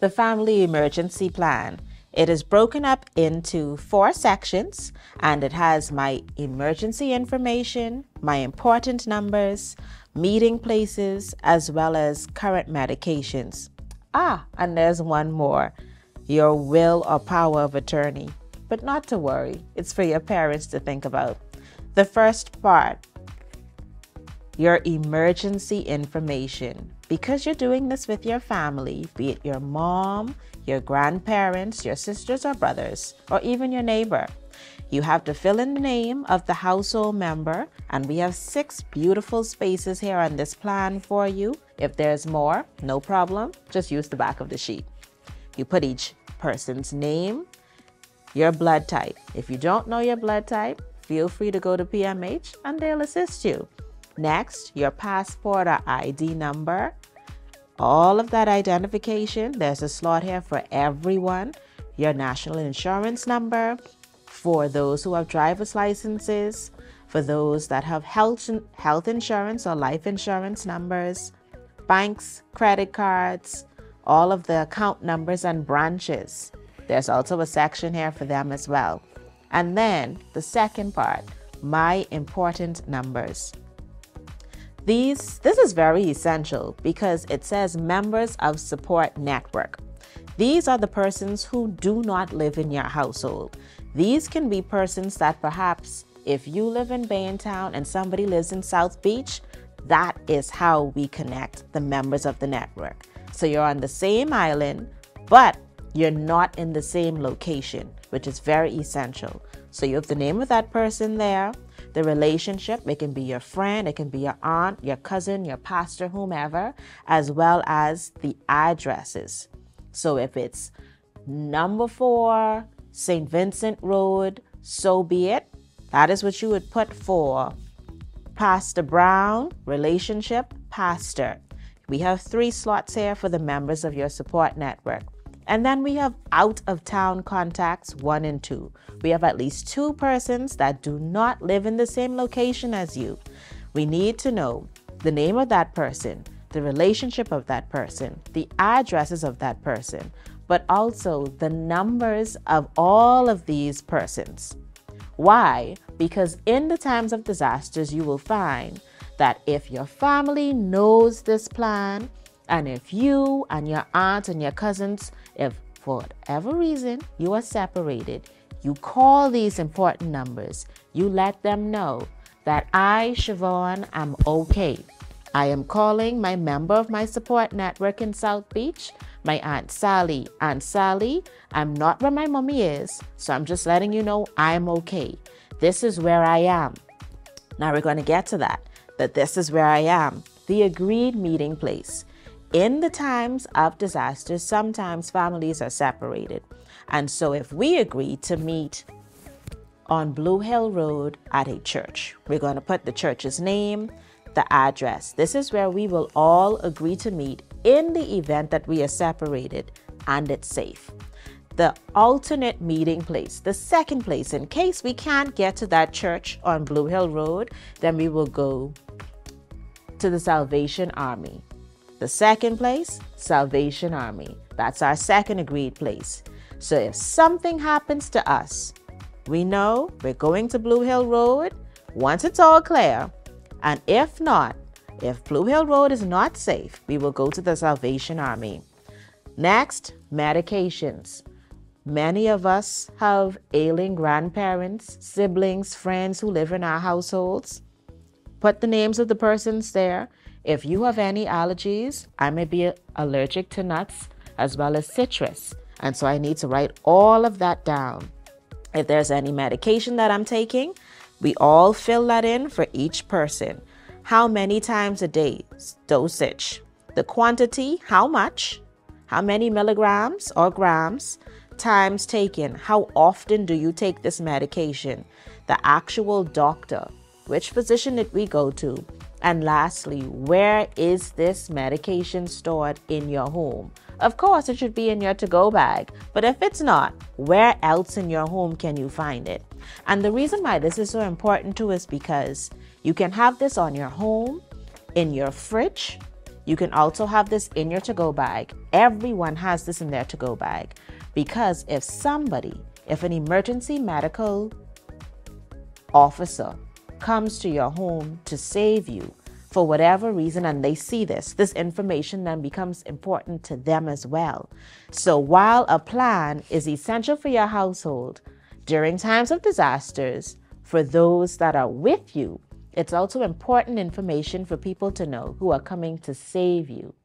the Family Emergency Plan. It is broken up into 4 sections, and it has my emergency information, my important numbers, meeting places, as well as current medications. And there's one more, your will or power of attorney. But not to worry, it's for your parents to think about. The first part, your emergency information. Because you're doing this with your family, be it your mom, your grandparents, your sisters or brothers, or even your neighbor, you have to fill in the name of the household member, and we have 6 beautiful spaces here on this plan for you. If there's more, no problem, just use the back of the sheet. You put each person's name, your blood type. If you don't know your blood type, feel free to go to PMH and they'll assist you. Next, your passport or ID number. All of that identification, there's a slot here for everyone. Your national insurance number, for those who have driver's licenses, for those that have health insurance or life insurance numbers, banks, credit cards, all of the account numbers and branches. There's also a section here for them as well. And then the second part, my important numbers. This is very essential because it says members of support network. These are the persons who do not live in your household. These can be persons that perhaps if you live in Baintown and somebody lives in South Beach, that is how we connect the members of the network. So you're on the same island, but you're not in the same location, which is very essential. So you have the name of that person there, the relationship, it can be your friend, it can be your aunt, your cousin, your pastor, whomever, as well as the addresses. So if it's number 4, St. Vincent Road, so be it. That is what you would put for Pastor Brown, relationship, pastor. We have 3 slots here for the members of your support network. And then we have out-of-town contacts 1 and 2. We have at least 2 persons that do not live in the same location as you. We need to know the name of that person, the relationship of that person, the addresses of that person, but also the numbers of all of these persons. Why? Because in the times of disasters, you will find that if your family knows this plan, and if you and your aunt and your cousins, if for whatever reason you are separated, you call these important numbers, you let them know that I, Siobhan, am okay. I am calling my member of my support network in South Beach, my Aunt Sally. Aunt Sally, I'm not where my mommy is, so I'm just letting you know I'm okay. This is where I am. Now we're going to get to that this is where I am. The agreed meeting place. In the times of disasters, sometimes families are separated. And so if we agree to meet on Blue Hill Road at a church, we're going to put the church's name, the address. This is where we will all agree to meet in the event that we are separated and it's safe. The alternate meeting place, the second place, in case we can't get to that church on Blue Hill Road, then we will go to the Salvation Army. The second place, Salvation Army. That's our second agreed place. So if something happens to us, we know we're going to Blue Hill Road once it's all clear. And if not, if Blue Hill Road is not safe, we will go to the Salvation Army. Next, medications. Many of us have ailing grandparents, siblings, friends who live in our households. Put the names of the persons there. If you have any allergies, I may be allergic to nuts as well as citrus. And so I need to write all of that down. If there's any medication that I'm taking, we all fill that in for each person. How many times a day? Dosage. The quantity, how much? How many milligrams or grams? Times taken. How often do you take this medication? The actual doctor. Which physician did we go to? And lastly, where is this medication stored in your home? Of course, it should be in your to-go bag. But if it's not, where else in your home can you find it? And the reason why this is so important too is because you can have this on your home, in your fridge, You can also have this in your to-go bag. Everyone has this in their to-go bag, because if an emergency medical officer comes to your home to save you for whatever reason, and they see this information then becomes important to them as well. So while a plan is essential for your household during times of disasters, for those that are with you, it's also important information for people to know who are coming to save you.